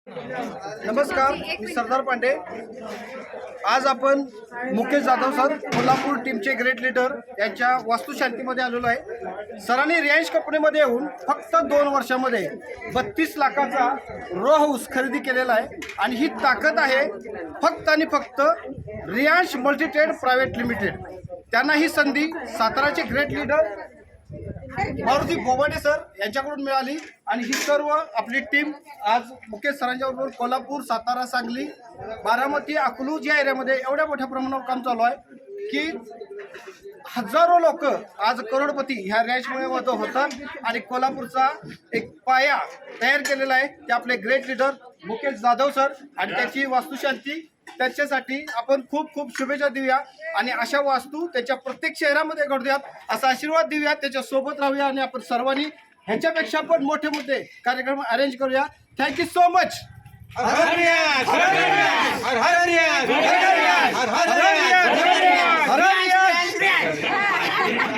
नमस्कार, मी सरदार पांडे। आज आपण मुकेश जाधव सर, कोल्हापूर टीमचे ग्रेट लीडर यांच्या वास्तुशांतीमध्ये आलेलो आहे। सरांनी रिलायन्स कंपनीमध्ये येऊन फक्त 2 वर्षामध्ये 32 लाखाचा रो हाऊस खरेदी केलेला आहे आणि ही ताकद आहे फक्त आणि फक्त रिलायन्स मल्टीट्रेड प्रायव्हेट लिमिटेड। त्यांना ही संधी साताराचे ग्रेट लीडर मारुती बोबाडे सर यांच्याकडून मिळाली आणि ही सर्व आपली टीम आज मुकेश सरांच्या बरोबर कोल्हापूर, सातारा, सांगली, बारामती, अकलूज या एरियामध्ये एवढ्या मोठ्या प्रमाणावर काम चालू आहे की हजारो लोक आज करोडपती ह्या रॅशमुळे होतात आणि कोल्हापूरचा एक पाया तयार केलेला आहे ते आपले great leader Mukesh Jadhav sir आणि त्याची वास्तुशांती। त्याच्यासाठी आपण खूप खूप शुभेच्छा देऊया आणि अशा वास्तू त्याच्या प्रत्येक शहरामध्ये घडूयात असा आशीर्वाद देऊया, त्याच्या सोबत राहूया आणि आपण सर्वांनी ह्याच्यापेक्षा पण मोठे मोठे कार्यक्रम अरेंज करूया। Thank you so much.